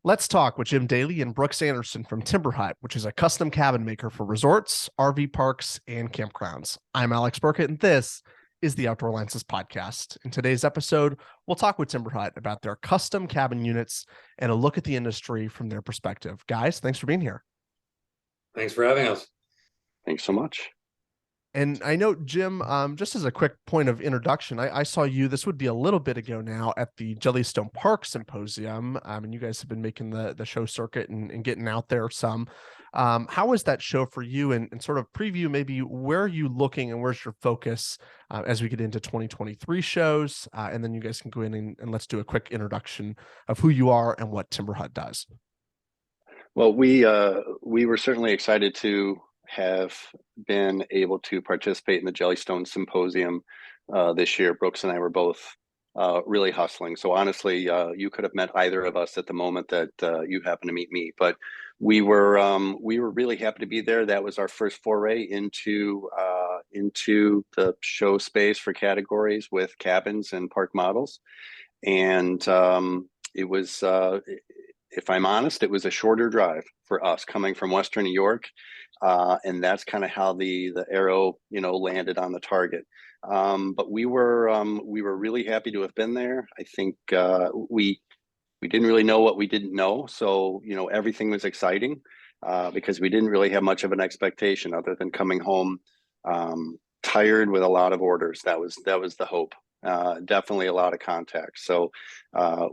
Let's talk with Jim Dailey and Brooks Anderson from TimberHut, which is a custom cabin maker for resorts, RV parks, and campgrounds. I'm Alex Burkett, and this is the Outdoor Alliances podcast. In today's episode, we'll talk with TimberHut about their custom cabin units and a look at the industry from their perspective. Guys, thanks for being here. Thanks for having us. Thanks so much. And I know, Jim, just as a quick point of introduction, I saw you, this would be a little bit ago now, at the Jellystone Park Symposium. And you guys have been making the show circuit and getting out there some. How was that show for you, and sort of preview maybe where are you looking and where's your focus as we get into 2023 shows? And then you guys can go in and let's do a quick introduction of who you are and what TimberHut does. Well, we were certainly excited to have been able to participate in the Jellystone Symposium this year. Brooks and I were both really hustling. So honestly, you could have met either of us at the moment that you happened to meet me. But we were really happy to be there. That was our first foray into the show space for categories with cabins and park models, and it was. If I'm honest, it was a shorter drive for us coming from Western New York. And that's kind of how the arrow, landed on the target. But we were really happy to have been there. I think we didn't really know what we didn't know. So, everything was exciting because we didn't really have much of an expectation other than coming home tired with a lot of orders. That was the hope. Definitely a lot of contacts. So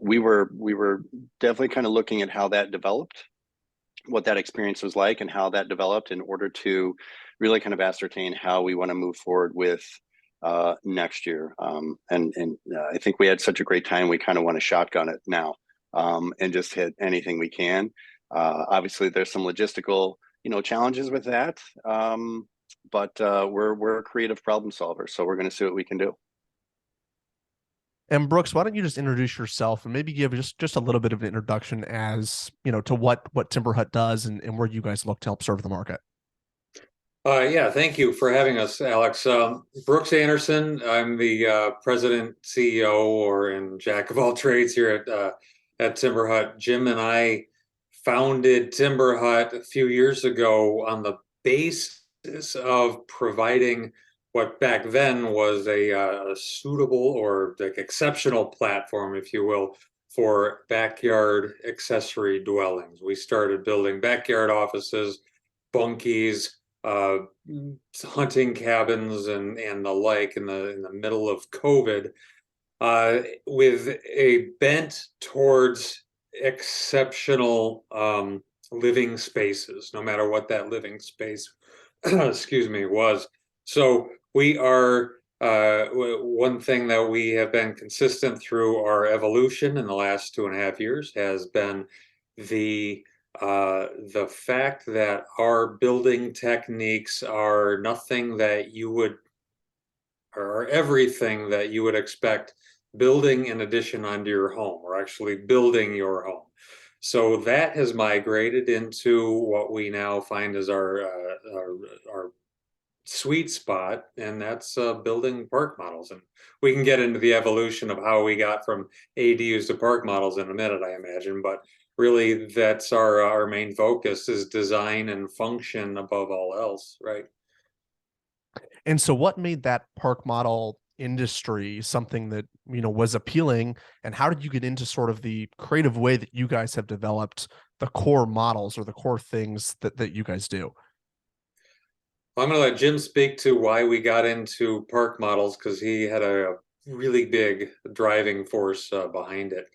we were definitely kind of looking at how that developed, what that experience was like, and how that developed in order to really kind of ascertain how we want to move forward with next year. And I think we had such a great time. We kind of want to shotgun it now and just hit anything we can. Obviously, there's some logistical challenges with that, but we're a creative problem solver, so we're going to see what we can do. And Brooks, why don't you just introduce yourself and maybe give just a little bit of an introduction as, to what TimberHut does and where you guys look to help serve the market. Yeah, thank you for having us, Alex. Brooks Anderson, I'm the president, CEO, and jack of all trades here at TimberHut. Jim and I founded TimberHut a few years ago on the basis of providing what back then was a suitable or like exceptional platform, if you will, for backyard accessory dwellings. We started building backyard offices, bunkies, hunting cabins, and the like in the middle of COVID, with a bent towards exceptional living spaces, no matter what that living space, excuse me, was. So we are, one thing that we have been consistent through our evolution in the last 2.5 years has been the fact that our building techniques are nothing that you would, or everything that you would expect building an addition onto your home, or actually building your home. So that has migrated into what we now find as our sweet spot, and that's building park models. And we can get into the evolution of how we got from ADUs to park models in a minute, I imagine, but really that's our main focus is design and function above all else, right? And so what made that park model industry something that was appealing, and how did you get into sort of the creative way that you guys have developed the core models or the core things that you guys do? I'm going to let Jim speak to why we got into park models, because he had a really big driving force behind it.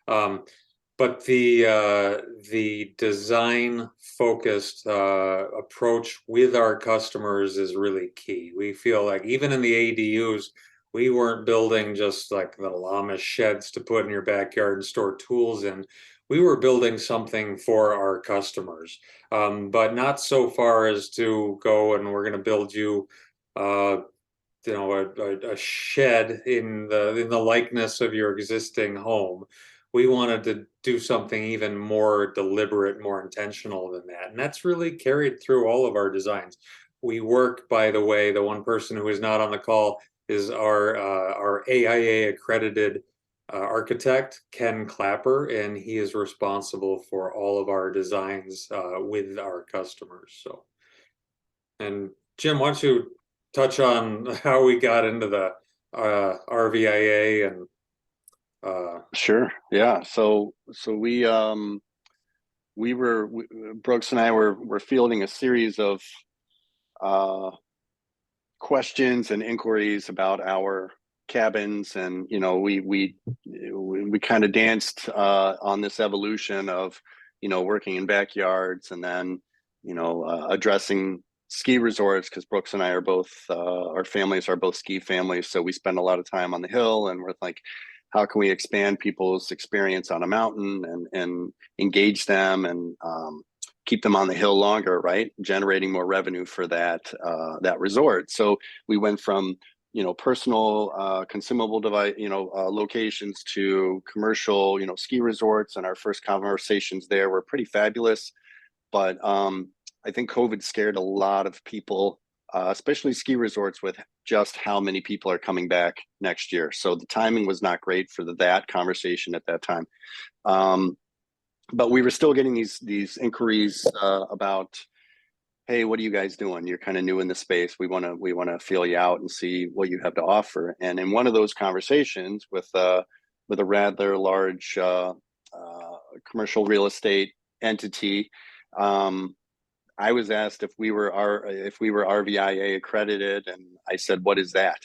But the design focused approach with our customers is really key. We feel like even in the ADUs, we weren't building just like the Llama sheds to put in your backyard and store tools in. We were building something for our customers, but not so far as to go and we're going to build you, a shed in the likeness of your existing home. We wanted to do something even more deliberate, more intentional than that, and that's really carried through all of our designs. We work, by the way, the one person who is not on the call is our AIA accredited architect, Ken Clapper, and he is responsible for all of our designs with our customers. So, and Jim, why don't you touch on how we got into the RVIA and Sure. Yeah. So Brooks and I were fielding a series of uh, questions and inquiries about our cabins, and we kind of danced on this evolution of working in backyards, and then addressing ski resorts, because Brooks and I are both our families are both ski families, so we spend a lot of time on the hill, and we're like, how can we expand people's experience on a mountain and engage them and keep them on the hill longer, right? Generating more revenue for that resort. So we went from personal consumable device locations to commercial ski resorts, and our first conversations there were pretty fabulous. But I think COVID scared a lot of people, especially ski resorts, with just how many people are coming back next year. So the timing was not great for that conversation at that time. But we were still getting these inquiries about, hey, what are you guys doing? You're kind of new in the space. We want to feel you out and see what you have to offer. And in one of those conversations with a rather large commercial real estate entity, I was asked if we were RVIA accredited, and I said, "What is that?"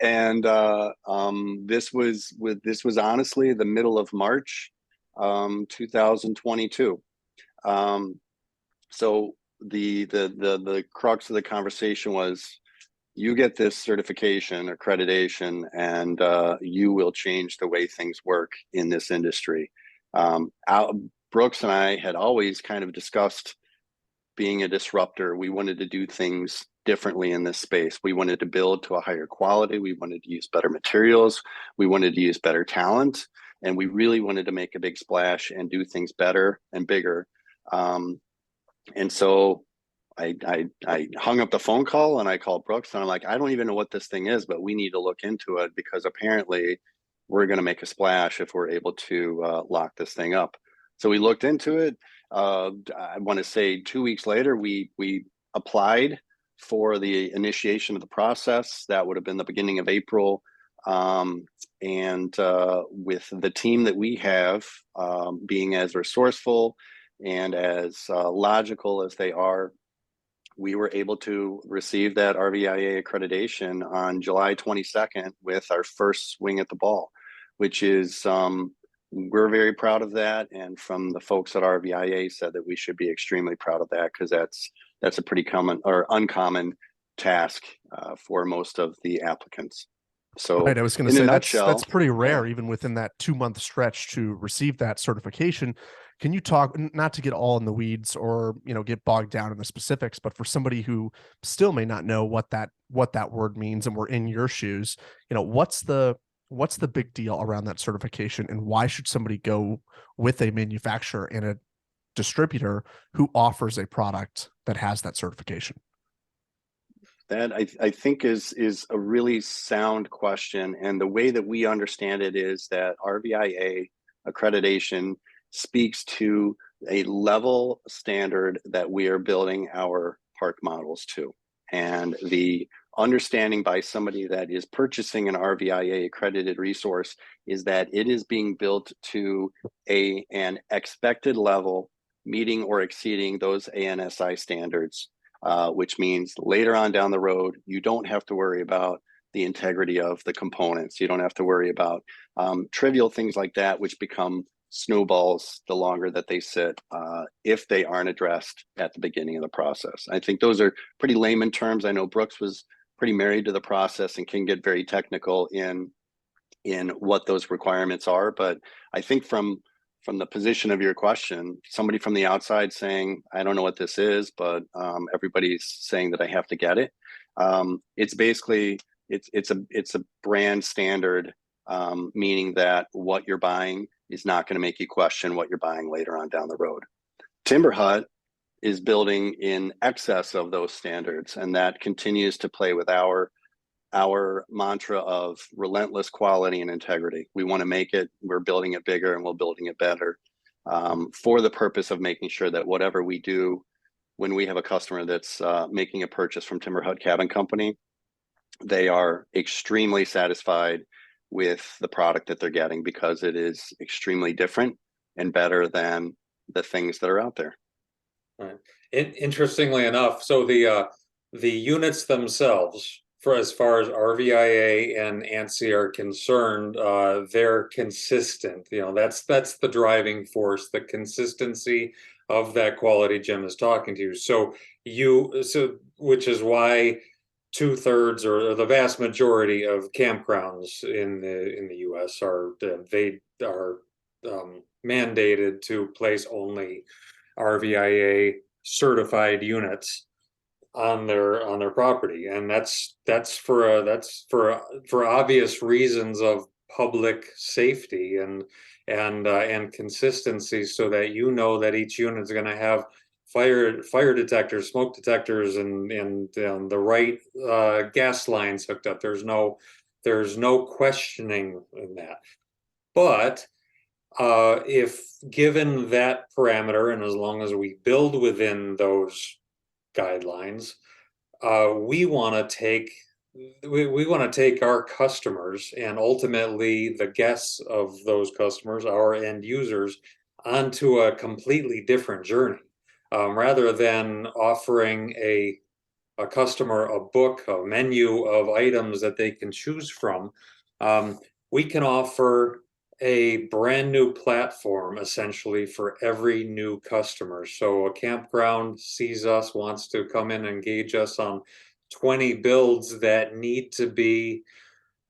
And this was honestly the middle of March, 2022. So the crux of the conversation was, you get this certification, accreditation, and you will change the way things work in this industry. Brooks and I had always kind of discussed being a disruptor. We wanted to do things differently in this space. We wanted to build to a higher quality. We wanted to use better materials. We wanted to use better talent. And we really wanted to make a big splash and do things better and bigger. And so I hung up the phone call and I called Brooks, and I'm like, I don't even know what this thing is, but we need to look into it, because apparently we're going to make a splash if we're able to lock this thing up. So we looked into it. I want to say 2 weeks later, we applied for the initiation of the process. That would have been the beginning of April. And with the team that we have, being as resourceful and as logical as they are, we were able to receive that RVIA accreditation on July 22nd with our first swing at the ball, which is, we're very proud of that. And from the folks at RVIA said that we should be extremely proud of that, because that's a pretty common or uncommon task for most of the applicants. So right, I was going to say that's pretty rare, even within that 2-month stretch to receive that certification. Can you talk, not to get all in the weeds or get bogged down in the specifics, but for somebody who still may not know what that word means, and we're in your shoes, what's the big deal around that certification, and why should somebody go with a manufacturer and a distributor who offers a product that has that certification? That I think is a really sound question. And the way that we understand it is that RVIA accreditation speaks to a level standard that we are building our park models to. And the understanding by somebody that is purchasing an RVIA accredited resource is that it is being built to an expected level, meeting or exceeding those ANSI standards. Which means later on down the road, you don't have to worry about the integrity of the components. You don't have to worry about trivial things like that, which become snowballs the longer that they sit, if they aren't addressed at the beginning of the process. I think those are pretty layman terms. I know Brooks was pretty married to the process and can get very technical in what those requirements are. But I think from the position of your question, somebody from the outside saying, I don't know what this is, but everybody's saying that I have to get it. It's basically, it's a brand standard, meaning that what you're buying is not going to make you question what you're buying later on down the road. TimberHut is building in excess of those standards, and that continues to play with our our mantra of relentless quality and integrity. We want to make it, we're building it bigger and we're building it better, for the purpose of making sure that whatever we do, when we have a customer that's making a purchase from TimberHut Cabin Company, they are extremely satisfied with the product that they're getting because it is extremely different and better than the things that are out there. Right. Interestingly enough, so the units themselves, for as far as RVIA and ANSI are concerned, they're consistent. You know, that's the driving force, the consistency of that quality Jim is talking to. So which is why 2/3 or the vast majority of campgrounds in the US are mandated to place only RVIA certified units on their property, and that's for obvious reasons of public safety and consistency, so that you know that each unit is going to have fire detectors, smoke detectors, and the right gas lines hooked up. There's no questioning in that. But if given that parameter, and as long as we build within those guidelines, we want to take our customers and ultimately the guests of those customers, our end users, onto a completely different journey. Rather than offering a customer a book, a menu of items that they can choose from, we can offer a brand new platform essentially for every new customer. So a campground sees us, wants to come in and engage us on 20 builds that need to be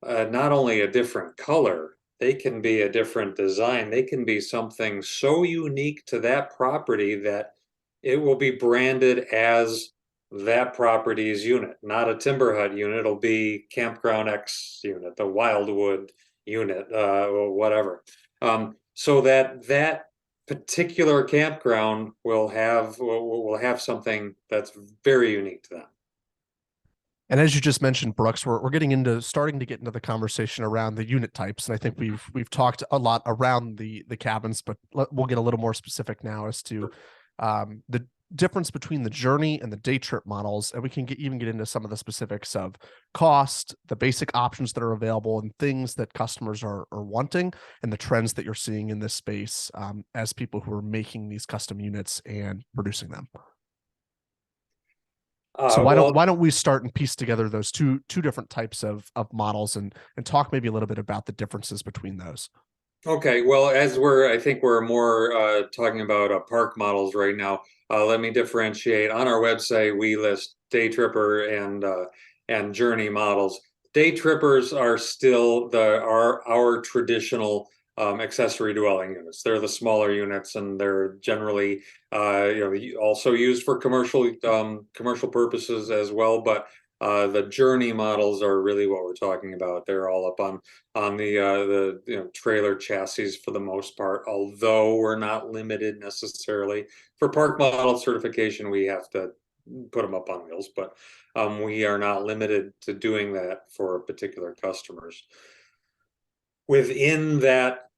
not only a different color, they can be a different design, they can be something so unique to that property that it will be branded as that property's unit, not a TimberHut unit. It'll be Campground X unit, the Wildwood unit, or whatever. So that particular campground will have something that's very unique to them. And as you just mentioned, Brooks, we're starting to get into the conversation around the unit types, and I think we've talked a lot around the cabins, but we'll get a little more specific now as to the difference between the journey and the day trip models, and we can even get into some of the specifics of cost, the basic options that are available, and things that customers are wanting, and the trends that you're seeing in this space as people who are making these custom units and producing them. So why don't we start and piece together those two different types of models and talk maybe a little bit about the differences between those. Okay, well, I think we're more talking about park models right now. Let me differentiate. On our website, we list day tripper and journey models. Day trippers are still our traditional accessory dwelling units. They're the smaller units, and they're generally also used for commercial purposes as well. But the journey models are really what we're talking about. They're all up on the trailer chassis for the most part, although we're not limited necessarily. For park model certification, we have to put them up on wheels, but we are not limited to doing that for particular customers. Within that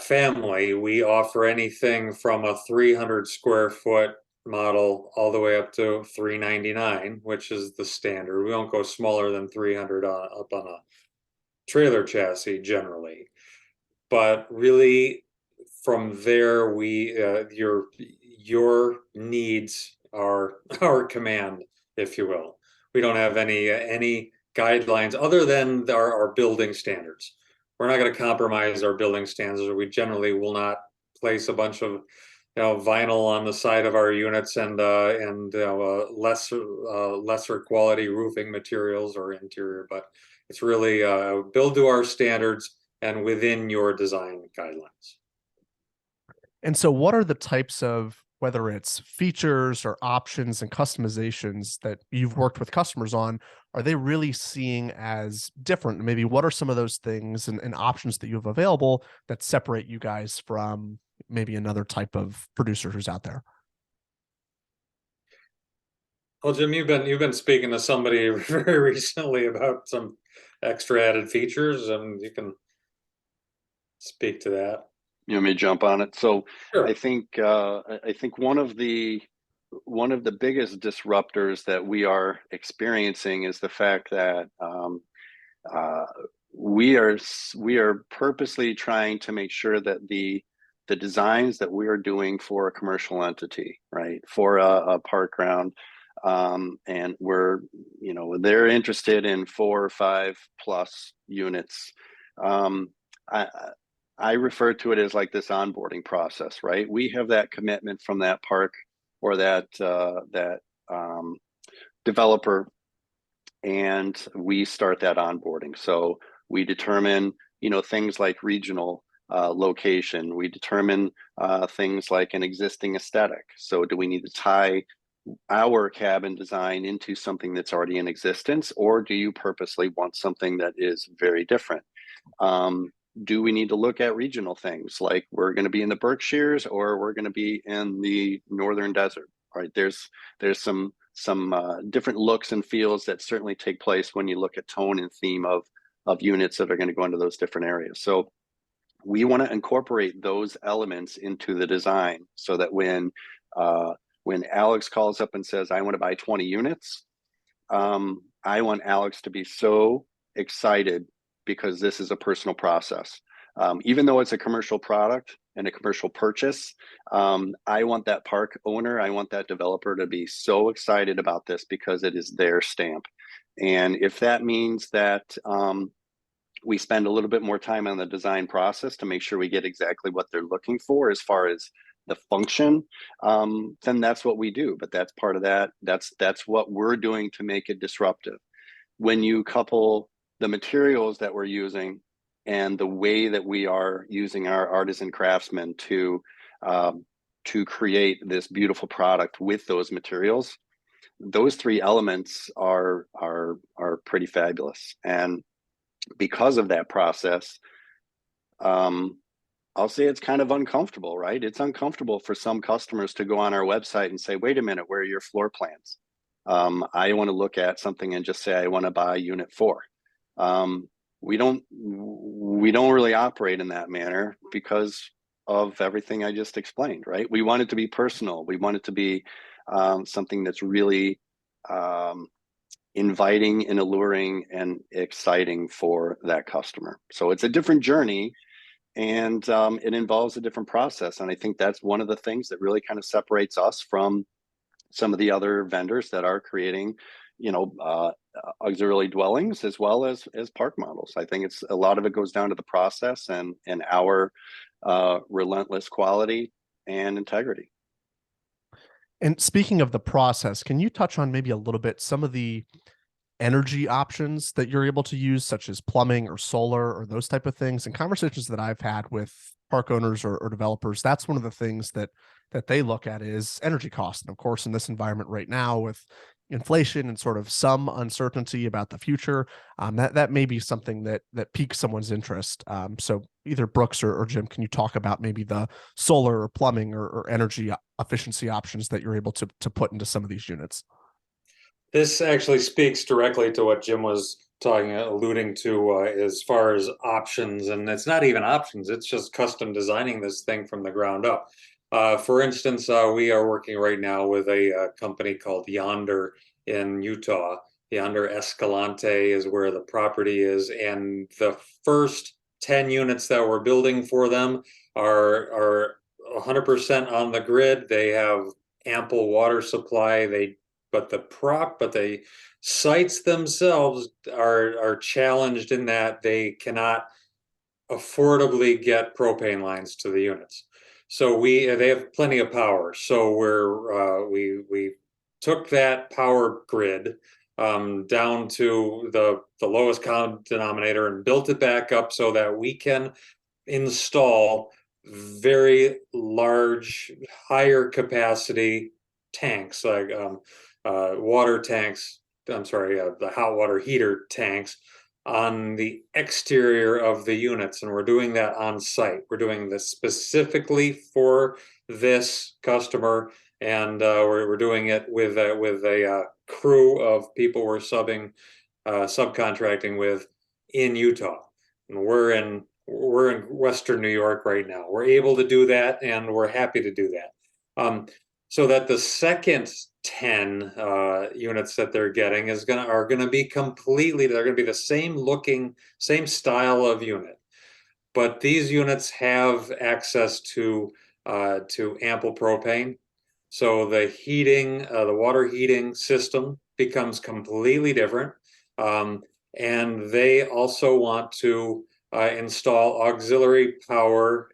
family, we offer anything from a 300 square foot model all the way up to 399, which is the standard. We don't go smaller than 300 up on a trailer chassis generally, but really from there, your needs are our command, if you will. We don't have any guidelines other than our building standards. We're not going to compromise our building standards. We generally will not place a bunch of vinyl on the side of our units and lesser quality roofing materials or interior, but it's really build to our standards and within your design guidelines. And so what are the types of, whether it's features or options and customizations that you've worked with customers on, are they really seeing as different? Maybe what are some of those things and options that you have available that separate you guys from maybe another type of producer who's out there? Well, Jim, you've been speaking to somebody very recently about some extra added features, and you can speak to that. You want me to jump on it? So I Sure. think I think one of the biggest disruptors that we are experiencing is the fact that uh, we are purposely trying to make sure that the designs that we are doing for a commercial entity, right, for a park ground, and we're, you know, they're interested in 4 or 5 plus units. Um, I, I refer to it as like this onboarding process, right? We have that commitment from that park or that developer, and we start that onboarding. So we determine, you know, things like regional location. We determine things like an existing aesthetic. So do we need to tie our cabin design into something that's already in existence, or do you purposely want something that is very different? Um, do we need to look at regional things like we're going to be in the Berkshires or we're going to be in the northern desert? Right? There's some different looks and feels that certainly take place when you look at tone and theme of units that are going to go into those different areas. So we want to incorporate those elements into the design so that when Alex calls up and says, "I want to buy 20 units," I want Alex to be so excited because this is a personal process. Even though it's a commercial product and a commercial purchase, I want that park owner, I want that developer to be so excited about this because it is their stamp. And if that means that we spend a little bit more time on the design process to make sure we get exactly what they're looking for as far as the function, then that's what we do. But that's part of that. That's what we're doing to make it disruptive. When you couple the materials that we're using and the way that we are using our artisan craftsmen to create this beautiful product with those materials, those three elements are pretty fabulous. And because of that process, I'll say it's kind of uncomfortable, right? It's uncomfortable for some customers to go on our website and say, "Wait a minute, where are your floor plans?" I want to look at something and just say, "I want to buy unit 4." Um, we don't really operate in that manner because of everything I just explained, right? We want it to be personal. We want it to be something that's really um, inviting and alluring and exciting for that customer. So it's a different journey, and it involves a different process. And I think that's one of the things that really kind of separates us from some of the other vendors that are creating, you know, auxiliary dwellings as well as park models. I think it's a lot of it goes down to the process and our relentless quality and integrity. And speaking of the process, can you touch on maybe a little bit some of the energy options that you're able to use, such as plumbing or solar or those type of things? And conversations that I've had with park owners or developers, that's one of the things that they look at is energy cost. And of course, in this environment right now with inflation and sort of some uncertainty about the future, that may be something that piques someone's interest. So either Brooks or Jim, can you talk about maybe the solar or plumbing or energy efficiency options that you're able to put into some of these units? This actually speaks directly to what Jim was alluding to, as far as options, and it's not even options, it's just custom designing this thing from the ground up. For instance, we are working right now with a company called Yonder in Utah. Yonder Escalante is where the property is, and the first 10 units that we're building for them are 100% on the grid. They have ample water supply. But the sites themselves are challenged in that they cannot affordably get propane lines to the units. So they have plenty of power. So we took that power grid down to the lowest common denominator and built it back up so that we can install very large, higher capacity tanks like water tanks. I'm sorry, the hot water heater tanks on the exterior of the units, and we're doing that on site. We're doing this specifically for this customer, and we're doing it with a crew of people we're subcontracting with in Utah, and we're in Western New York right now. We're able to do that, and we're happy to do that. So that the second 10 units that they're getting are gonna be completely, they're gonna be the same looking, same style of unit, but these units have access to ample propane. So the heating, the water heating system becomes completely different. And they also want to install auxiliary power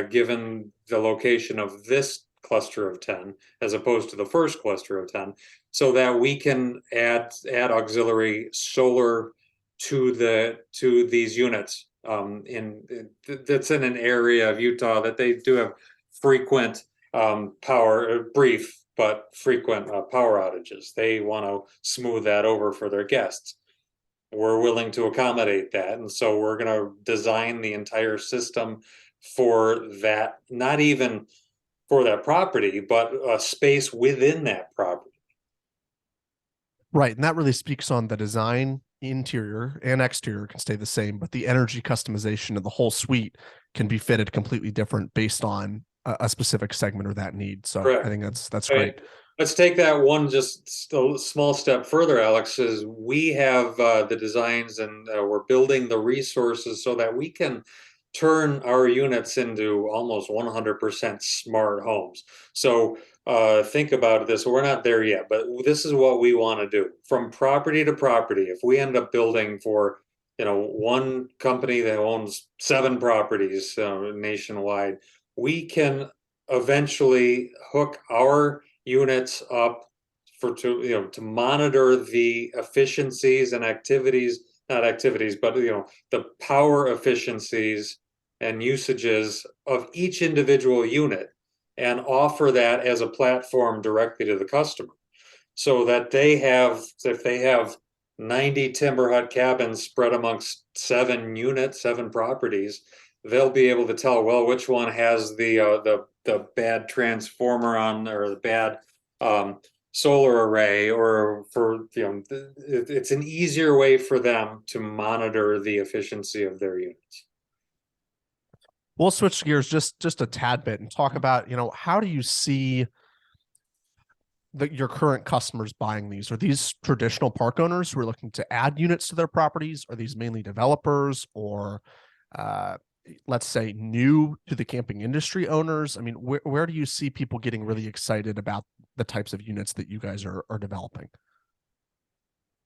given the location of this cluster of 10 as opposed to the first cluster of 10, so that we can add auxiliary solar to these units. That's in an area of Utah that they do have frequent brief but frequent power outages. They want to smooth that over for their guests. We're willing to accommodate that, and so we're going to design the entire system for that, not even for that property, but a space within that property. Right, and that really speaks on the design. Interior and exterior can stay the same, but the energy customization of the whole suite can be fitted completely different based on a specific segment or that need. So Correct. I think that's great. Let's take that one just a small step further, Alex. Is we have the designs, and we're building the resources so that we can turn our units into almost 100% smart homes. So think about this. We're not there yet, but this is what we want to do from property to property. If we end up building for, one company that owns 7 properties nationwide, we can eventually hook our units up to monitor the efficiencies and activities, not activities, but the power efficiencies and usages of each individual unit, and offer that as a platform directly to the customer, so that if they have 90 TimberHut cabins spread amongst 7 properties, they'll be able to tell, well, which one has the bad transformer on, or the bad solar array, or it's an easier way for them to monitor the efficiency of their units. We'll switch gears just a tad bit and talk about, how do you see your current customers buying these? Are these traditional park owners who are looking to add units to their properties? Are these mainly developers, or let's say new to the camping industry owners? I mean, where do you see people getting really excited about the types of units that you guys are developing?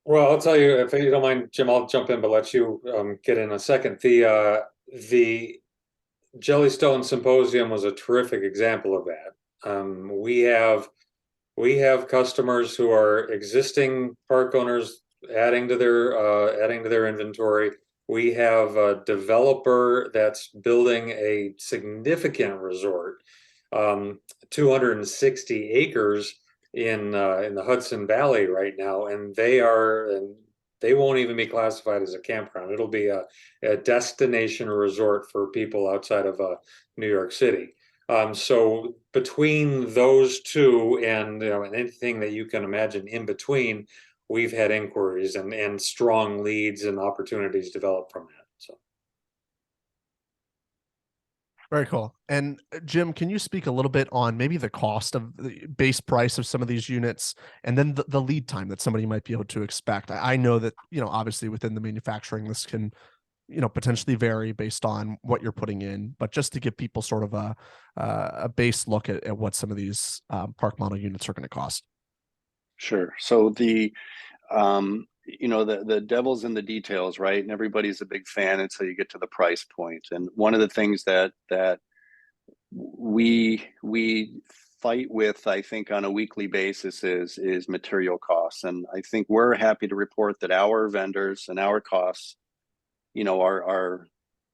Well, I'll tell you, if you don't mind, Jim, I'll jump in, but let you get in a second. The Jellystone Symposium was a terrific example of that. We have customers who are existing park owners adding to their inventory. We have a developer that's building a significant resort, 260 acres in the Hudson Valley right now, and they won't even be classified as a campground. It'll be a destination resort for people outside of New York City. So between those two, and and anything that you can imagine in between, we've had inquiries and strong leads and opportunities develop from that. So very cool. And Jim, can you speak a little bit on maybe the cost of the base price of some of these units, and then the lead time that somebody might be able to expect? I know that, obviously within the manufacturing, this can, potentially vary based on what you're putting in, but just to give people sort of a base look at what some of these park model units are going to cost. Sure. So the devil's in the details, right? And everybody's a big fan until you get to the price point. And one of the things that we fight with, I think, on a weekly basis is material costs. And I think we're happy to report that our vendors and our costs, are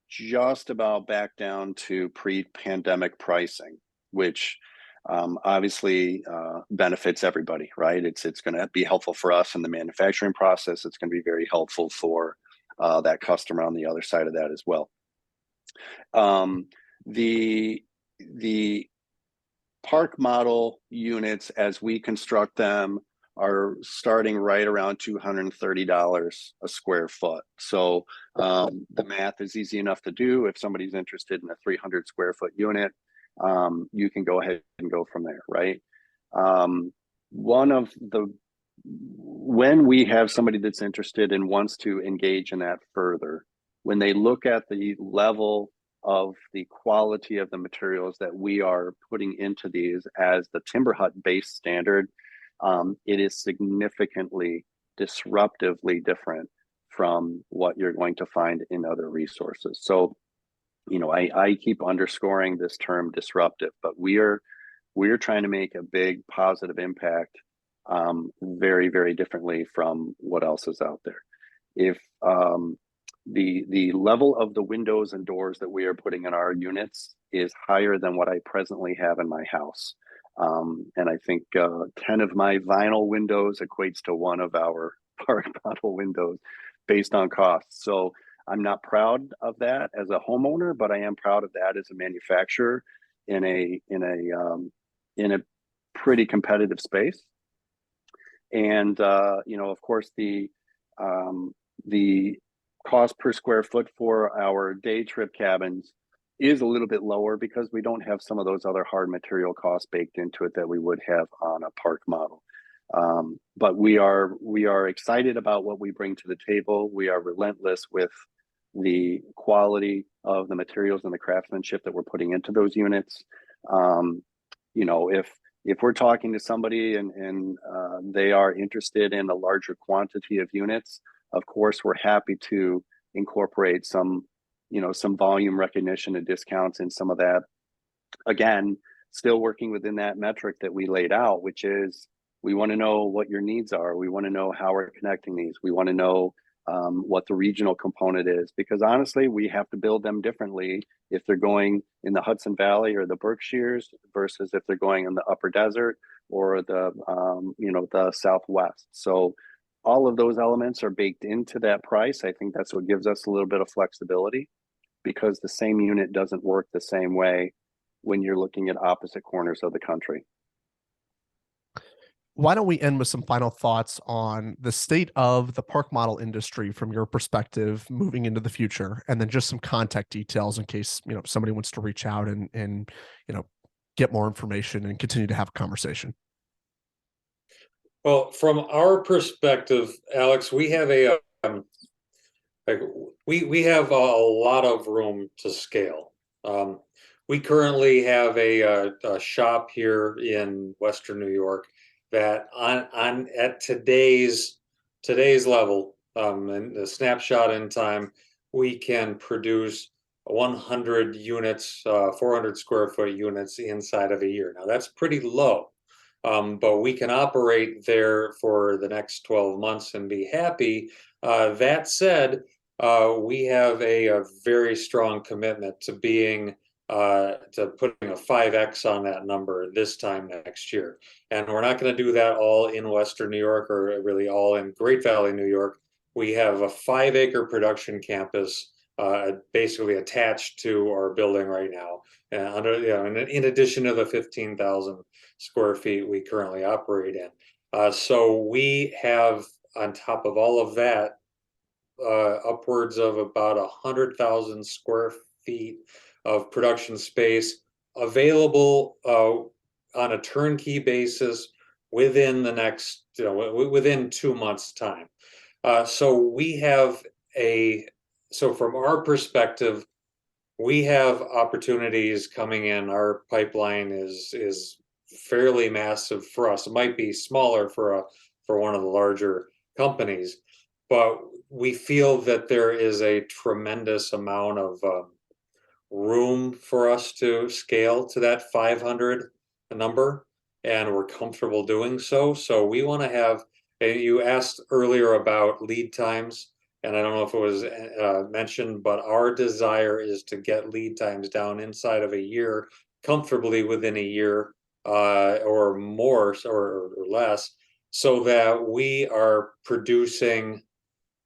just about back down to pre-pandemic pricing, which obviously benefits everybody, right? It's going to be helpful for us in the manufacturing process. It's going to be very helpful for that customer on the other side of that as well. The park model units, as we construct them, are starting right around $230 a square foot. So the math is easy enough to do. If somebody's interested in a 300 square foot unit, you can go ahead and go from there, right? One of the when we have somebody that's interested and wants to engage in that further, when they look at the level of the quality of the materials that we are putting into these as the TimberHut base standard, it is significantly disruptively different from what you're going to find in other resources. So, you know, I keep underscoring this term disruptive, but we're trying to make a big positive impact, very, very differently from what else is out there. If the level of the windows and doors that we are putting in our units is higher than what I presently have in my house. And I think 10 of my vinyl windows equates to one of our park model windows based on cost. So I'm not proud of that as a homeowner, but I am proud of that as a manufacturer in a pretty competitive space. And you know, of course, the cost per square foot for our day trip cabins is a little bit lower because we don't have some of those other hard material costs baked into it that we would have on a park model. But we are excited about what we bring to the table. We are relentless with the quality of the materials and the craftsmanship that we're putting into those units. You know, if we're talking to somebody and they are interested in a larger quantity of units, of course, we're happy to incorporate some, you know, some volume recognition and discounts and some of that. Again, still working within that metric that we laid out, which is we want to know what your needs are. We want to know how we're connecting these. We want to know what the regional component is, because honestly, we have to build them differently if they're going in the Hudson Valley or the Berkshires versus if they're going in the upper desert or the, you know, the Southwest. So all of those elements are baked into that price. I think that's what gives us a little bit of flexibility, because the same unit doesn't work the same way when you're looking at opposite corners of the country. Why don't we end with some final thoughts on the state of the park model industry from your perspective moving into the future, and then just some contact details in case, you know, somebody wants to reach out and you know, get more information and continue to have a conversation. Well, from our perspective, Alex, we have a like we have a lot of room to scale. We currently have a shop here in Western New York that on at today's level, and the snapshot in time, we can produce 100 units, 400 square foot units inside of a year. Now that's pretty low, but we can operate there for the next 12 months and be happy. That said, we have a very strong commitment to being to putting a 5x on that number this time next year. And we're not going to do that all in Western New York or really all in Great Valley, New York. We have a 5-acre production campus basically attached to our building right now. And under, you know, in addition to the 15,000 square feet we currently operate in. So we have, on top of all of that, upwards of about 100,000 square feet of production space available on a turnkey basis within the next, you know, within 2 months' time. So we have so from our perspective, we have opportunities coming in. Our pipeline is fairly massive for us. It might be smaller for one of the larger companies, but we feel that there is a tremendous amount of room for us to scale to that 500 number, and we're comfortable doing so. So we want to have, you asked earlier about lead times, and I don't know if it was mentioned, but our desire is to get lead times down inside of a year, comfortably within a year or more or less, so that we are producing,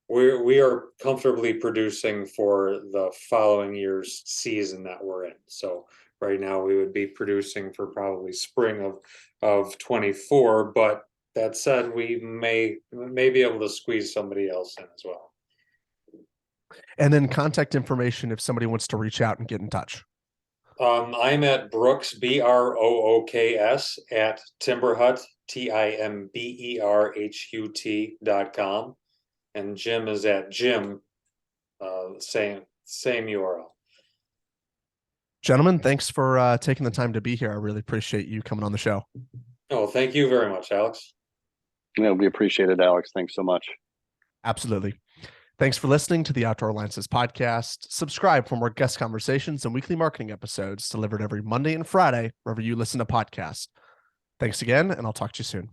we are comfortably producing for the following year's season that we're in. So right now we would be producing for probably spring of 24. But that said, we may be able to squeeze somebody else in as well. And then contact information if somebody wants to reach out and get in touch. I'm at Brooks, BROOKS at TimberHut, TIMBERHUT.com. And Jim is at Jim, same URL. Gentlemen, thanks for taking the time to be here. I really appreciate you coming on the show. Oh, thank you very much, Alex. Yeah, we appreciate it, Alex. Thanks so much. Absolutely. Thanks for listening to the Outdoor Alliances podcast. Subscribe for more guest conversations and weekly marketing episodes delivered every Monday and Friday, wherever you listen to podcasts. Thanks again, and I'll talk to you soon.